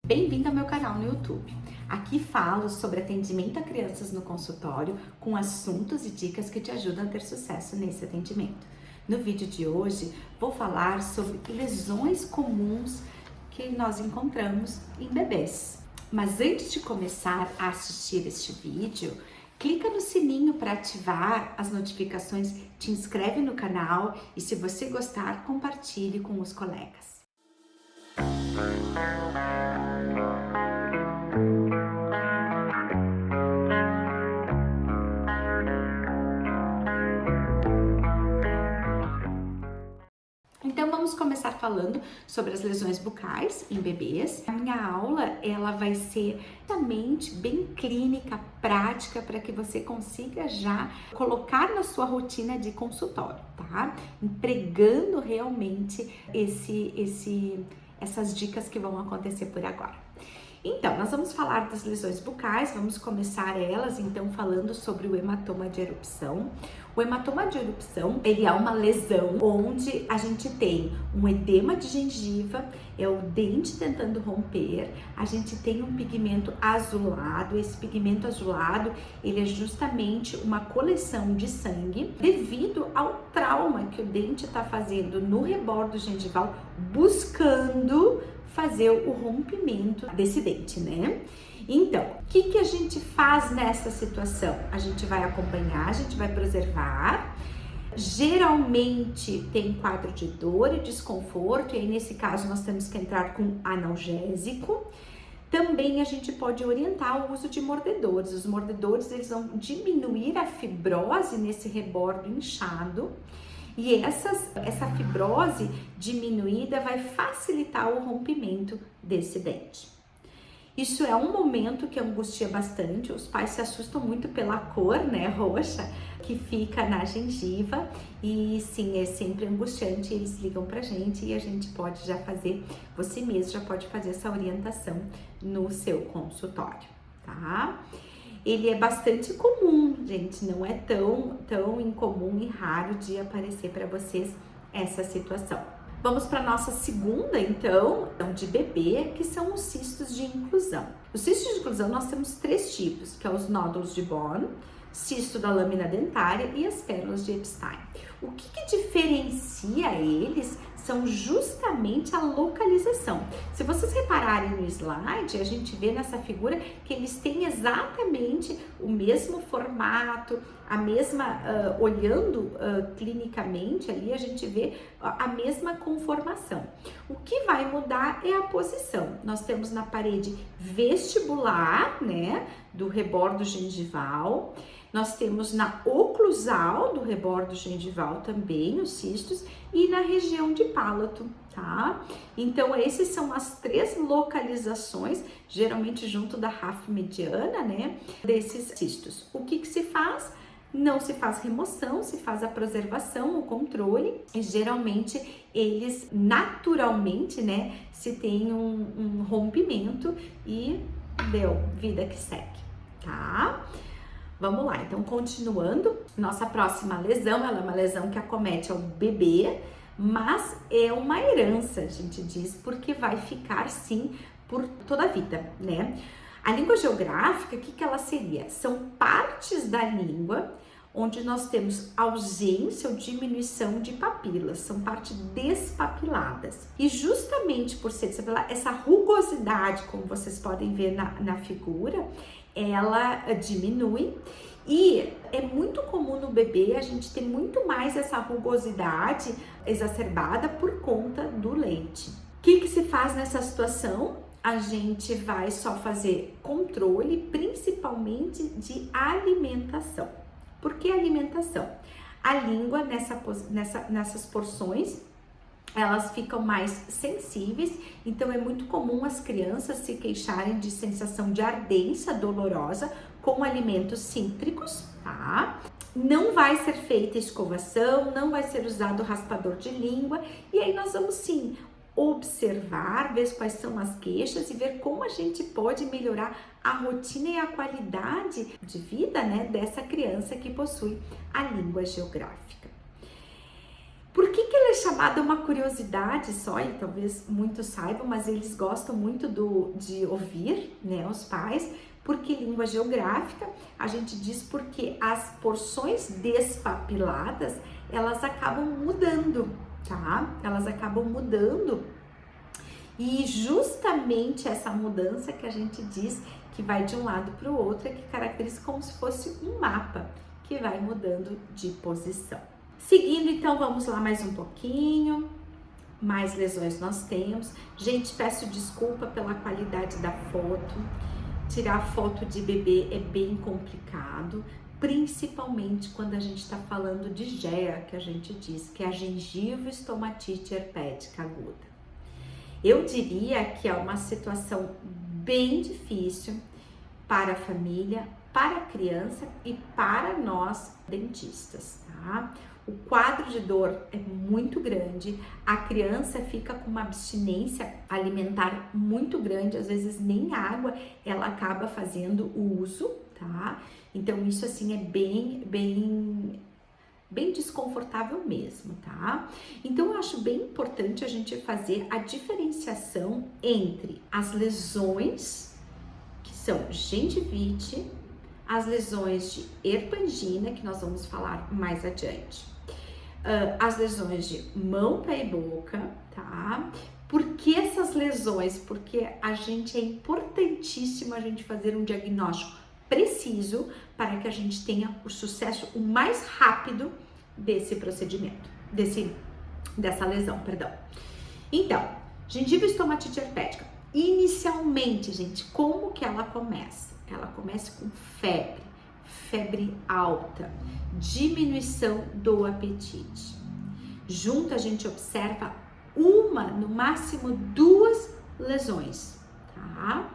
Bem-vindo ao meu canal no YouTube. Aqui falo sobre atendimento a crianças no consultório com assuntos e dicas que te ajudam a ter sucesso nesse atendimento. No vídeo de hoje vou falar sobre lesões comuns que nós encontramos em bebês. Mas antes de começar a assistir este vídeo, clica no sininho para ativar as notificações, te inscreve no canal e se você gostar, compartilhe com os colegas. Então vamos começar falando sobre as lesões bucais em bebês. A minha aula ela vai ser realmente bem clínica, prática, para que você consiga já colocar na sua rotina de consultório, tá? Empregando realmente essas dicas que vão acontecer por agora. Então, nós vamos falar das lesões bucais, vamos começar elas então falando sobre o hematoma de erupção. O hematoma de erupção, ele é uma lesão onde a gente tem um edema de gengiva, é o dente tentando romper, a gente tem um pigmento azulado, esse pigmento azulado, ele é justamente uma coleção de sangue devido ao trauma que o dente está fazendo no rebordo gengival, buscando fazer o rompimento desse dente, né? Então, o que a gente faz nessa situação? A gente vai acompanhar, a gente vai preservar. Geralmente tem quadro de dor e desconforto, e aí nesse caso nós temos que entrar com analgésico. Também a gente pode orientar o uso de mordedores. Os mordedores, eles vão diminuir a fibrose nesse rebordo inchado. E essa fibrose diminuída vai facilitar o rompimento desse dente. Isso é um momento que angustia bastante, os pais se assustam muito pela cor, né, roxa, que fica na gengiva. E sim, é sempre angustiante, eles ligam pra gente e a gente pode já fazer, você mesmo já pode fazer essa orientação no seu consultório, tá? Ele é bastante comum, gente, não é tão incomum e raro de aparecer para vocês essa situação. Vamos para nossa segunda, então, de bebê, que são os cistos de inclusão. Os cistos de inclusão nós temos três tipos, que é os nódulos de Bohn, cisto da lâmina dentária e as pérolas de Epstein. O que diferencia eles são justamente a localização. Se vocês repararem no slide, a gente vê nessa figura que eles têm exatamente o mesmo formato, a mesma, olhando clinicamente ali, a gente vê a mesma conformação. O que vai mudar é a posição. Nós temos na parede vestibular, né, do rebordo gengival. Nós temos na oclusal do rebordo gengival também os cistos e na região de palato, tá? Então, essas são as três localizações, geralmente junto da ráfia mediana, né, desses cistos. O que se faz? Não se faz remoção, se faz a preservação, o controle, e geralmente eles naturalmente, né, se tem um rompimento e deu, vida que segue, tá? Vamos lá, então continuando, nossa próxima lesão, ela é uma lesão que acomete ao bebê, mas é uma herança, a gente diz, porque vai ficar sim por toda a vida, né? A língua geográfica, o que ela seria? São partes da língua onde nós temos ausência ou diminuição de papilas, são partes despapiladas. E justamente por ser despapilada, essa rugosidade, como vocês podem ver na figura, ela diminui e é muito comum no bebê a gente ter muito mais essa rugosidade exacerbada por conta do leite. O que se faz nessa situação? A gente vai só fazer controle, principalmente de alimentação. Por que alimentação? A língua nessas porções, elas ficam mais sensíveis, então é muito comum as crianças se queixarem de sensação de ardência dolorosa com alimentos cítricos, tá? Não vai ser feita escovação, não vai ser usado raspador de língua, e aí nós vamos sim observar, ver quais são as queixas e ver como a gente pode melhorar a rotina e a qualidade de vida, né, dessa criança que possui a língua geográfica. Por que ela é chamada uma curiosidade só, e talvez muitos saibam, mas eles gostam muito de ouvir, né, os pais, porque língua geográfica, a gente diz porque as porções despapiladas, elas acabam mudando, tá? Elas acabam mudando, e justamente essa mudança que a gente diz que vai de um lado para o outro é que caracteriza como se fosse um mapa que vai mudando de posição. Seguindo, então, vamos lá mais um pouquinho. Mais lesões nós temos. Gente, peço desculpa pela qualidade da foto. Tirar foto de bebê é bem complicado, principalmente quando a gente está falando de GEA, que a gente diz que é a gengiva-estomatite herpética aguda. Eu diria que é uma situação bem difícil para a família, para a criança e para nós dentistas, tá? O quadro de dor é muito grande, a criança fica com uma abstinência alimentar muito grande, às vezes nem água ela acaba fazendo uso, tá? Então isso assim é bem desconfortável mesmo, tá? Então eu acho bem importante a gente fazer a diferenciação entre as lesões que são gengivite, as lesões de herpangina, que nós vamos falar mais adiante, as lesões de mão, pé e boca, tá? Por que essas lesões? Porque a gente é importantíssimo a gente fazer um diagnóstico preciso para que a gente tenha o sucesso o mais rápido desse procedimento, dessa lesão, perdão. Então, gengiva-estomatite herpética. Inicialmente, gente, como que ela começa? Ela começa com febre alta, diminuição do apetite. Junto a gente observa no máximo 2 lesões, tá?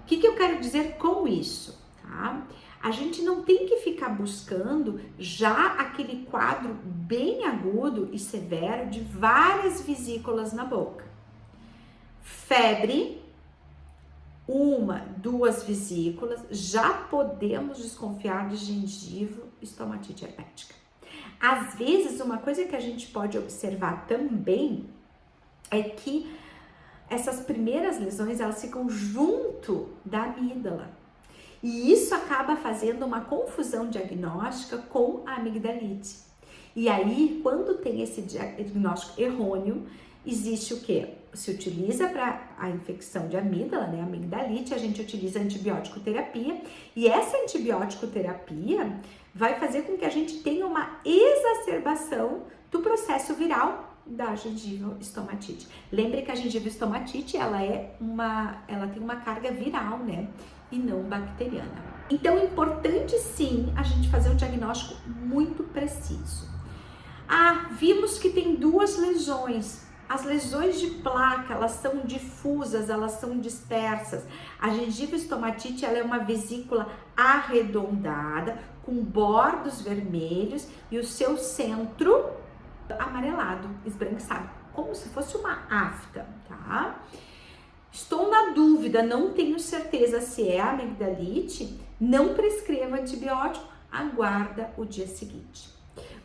O que eu quero dizer com isso, tá? A gente não tem que ficar buscando já aquele quadro bem agudo e severo de várias vesículas na boca. Febre, 1, 2 vesículas, já podemos desconfiar de gengiva-estomatite herpética. Às vezes, uma coisa que a gente pode observar também é que essas primeiras lesões, elas ficam junto da amígdala. E isso acaba fazendo uma confusão diagnóstica com a amigdalite. E aí, quando tem esse diagnóstico errôneo, existe o quê? Se utiliza para a infecção de amígdala, né, amigdalite, a gente utiliza antibiótico terapia, e essa antibiótico terapia vai fazer com que a gente tenha uma exacerbação do processo viral da gengiva-estomatite. Lembre que a gengiva-estomatite, ela tem uma carga viral, né, e não bacteriana. Então é importante sim a gente fazer um diagnóstico muito preciso. Vimos que tem 2 lesões. As lesões de placa, elas são difusas, elas são dispersas. A gengiva-estomatite, ela é uma vesícula arredondada, com bordos vermelhos e o seu centro amarelado, esbranquiçado, como se fosse uma afta, tá? Estou na dúvida, não tenho certeza se é amigdalite, não prescreva antibiótico, aguarda o dia seguinte.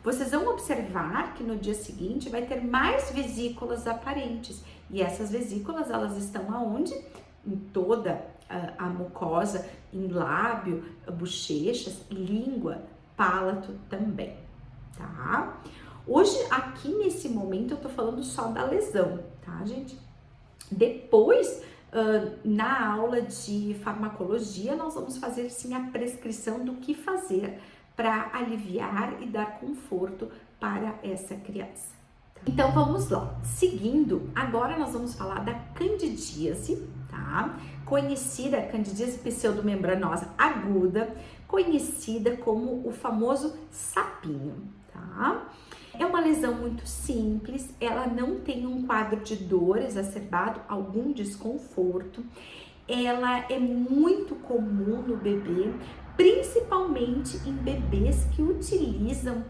Vocês vão observar que no dia seguinte vai ter mais vesículas aparentes, e essas vesículas, elas estão aonde? Em toda a mucosa, em lábio, bochechas, língua, palato também, tá? Hoje, aqui nesse momento, eu tô falando só da lesão, tá, gente? Depois, na aula de farmacologia, nós vamos fazer sim a prescrição do que fazer para aliviar e dar conforto para essa criança. Então vamos lá, seguindo, agora nós vamos falar da candidíase, tá? Conhecida, candidíase pseudomembranosa aguda, conhecida como o famoso sapinho, tá? É uma lesão muito simples, ela não tem um quadro de dor exacerbado, algum desconforto. Ela é muito comum no bebê, principalmente em bebês que utilizam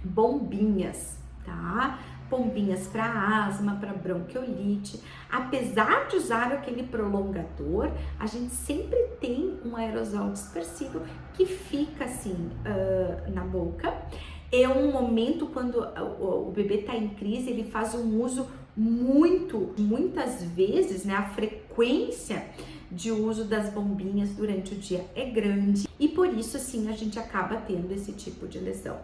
bombinhas, tá? Bombinhas para asma, para bronquiolite. Apesar de usar aquele prolongador, a gente sempre tem um aerosol dispersivo que fica assim na boca. É um momento quando o bebê está em crise, ele faz um uso muitas vezes, né, a frequência de uso das bombinhas durante o dia é grande e por isso assim a gente acaba tendo esse tipo de lesão.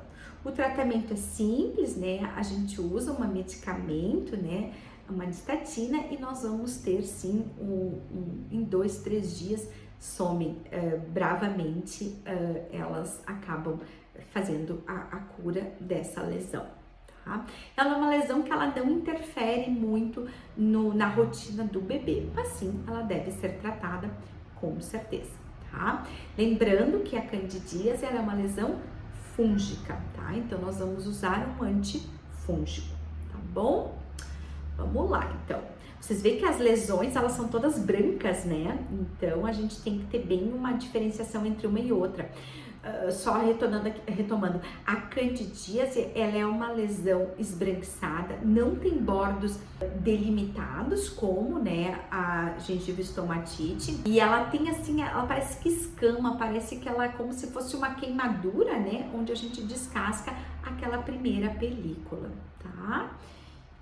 O tratamento é simples, né? A gente usa um medicamento, né, uma nistatina, e nós vamos ter sim em 2, 3 dias somem bravamente, elas acabam fazendo a cura dessa lesão. Tá? Ela é uma lesão que ela não interfere muito na rotina do bebê, mas sim, ela deve ser tratada com certeza, tá? Lembrando que a candidíase ela é uma lesão fúngica, tá? Então, nós vamos usar um antifúngico, tá bom? Vamos lá, então. Vocês veem que as lesões, elas são todas brancas, né? Então, a gente tem que ter bem uma diferenciação entre uma e outra. Só retomando, a candidíase, ela é uma lesão esbranquiçada, não tem bordos delimitados como, né, a gengiva-estomatite, e ela tem assim, ela parece que escama, parece que ela é como se fosse uma queimadura, né, onde a gente descasca aquela primeira película, tá?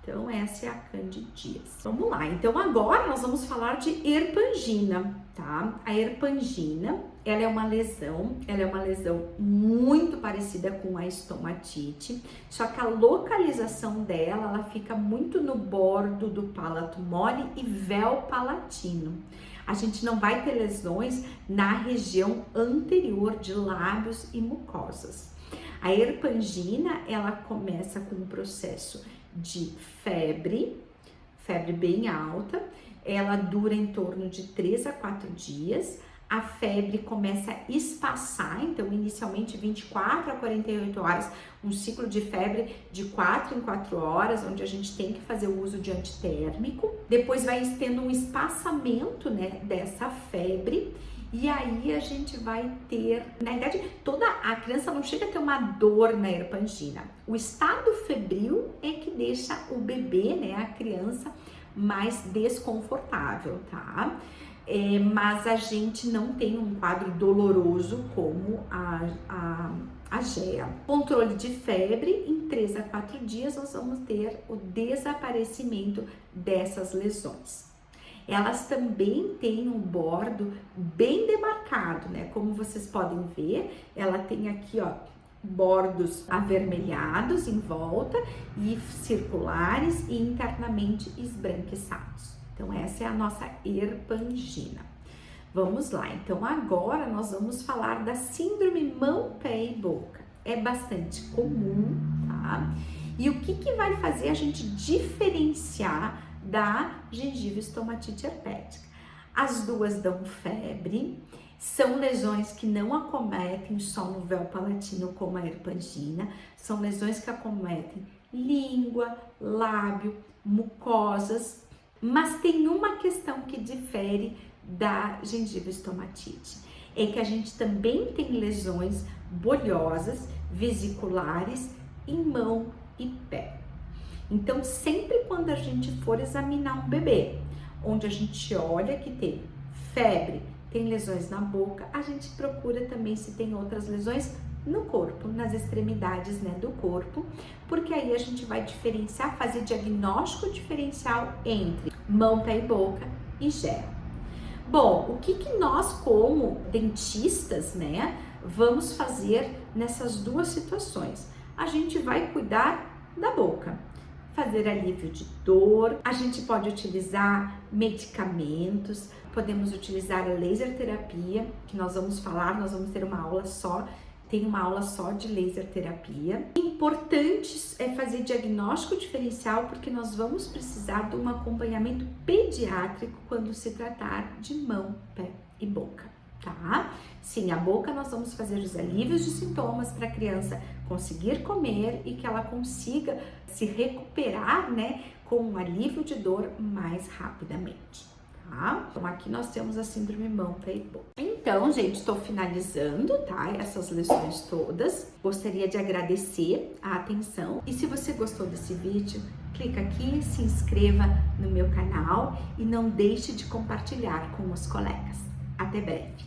Então, essa é a candidíase. Vamos lá, então agora nós vamos falar de herpangina, tá? A herpangina, ela é uma lesão muito parecida com a estomatite, só que a localização dela, ela fica muito no bordo do palato mole e véu palatino. A gente não vai ter lesões na região anterior de lábios e mucosas. A herpangina, ela começa com um processo de febre bem alta, ela dura em torno de 3 a 4 dias, a febre começa a espaçar, então inicialmente 24 a 48 horas, um ciclo de febre de 4 em 4 horas, onde a gente tem que fazer o uso de antitérmico, depois vai tendo um espaçamento, né, dessa febre, e aí a gente vai ter, na verdade, toda a criança não chega a ter uma dor na herpangina. O estado febril é que deixa o bebê, né, a criança, mais desconfortável, tá? Mas a gente não tem um quadro doloroso como a GEA. Controle de febre, em 3 a 4 dias nós vamos ter o desaparecimento dessas lesões. Elas também têm um bordo bem demarcado, né? Como vocês podem ver, ela tem aqui, ó, bordos avermelhados em volta e circulares e internamente esbranquiçados. Então, essa é a nossa herpangina. Vamos lá, então agora nós vamos falar da síndrome mão, pé e boca. É bastante comum, tá? E o que vai fazer a gente diferenciar da gengiva-estomatite herpética? As duas dão febre, são lesões que não acometem só no véu palatino como a herpangina, são lesões que acometem língua, lábio, mucosas, mas tem uma questão que difere da gengiva-estomatite, é que a gente também tem lesões bolhosas, vesiculares em mão e pé. Então, sempre quando a gente for examinar um bebê, onde a gente olha que tem febre, tem lesões na boca, a gente procura também se tem outras lesões no corpo, nas extremidades, né, do corpo, porque aí a gente vai diferenciar, fazer diagnóstico diferencial entre mão, pé e boca e GEA. Bom, o que nós como dentistas, né, vamos fazer nessas duas situações? A gente vai cuidar da boca, fazer alívio de dor, a gente pode utilizar medicamentos, podemos utilizar a laser terapia, que nós vamos ter uma aula só, tem uma aula só de laser terapia. Importante é fazer diagnóstico diferencial, porque nós vamos precisar de um acompanhamento pediátrico quando se tratar de mão, pé e boca, tá? Sim, a boca nós vamos fazer os alívios de sintomas para a criança conseguir comer e que ela consiga se recuperar, né, com um alívio de dor mais rapidamente, tá? Então aqui nós temos a síndrome mão, pé e boca. Então, gente, estou finalizando, tá? Essas lesões todas. Gostaria de agradecer a atenção. E se você gostou desse vídeo, clica aqui, se inscreva no meu canal e não deixe de compartilhar com os colegas. Até breve!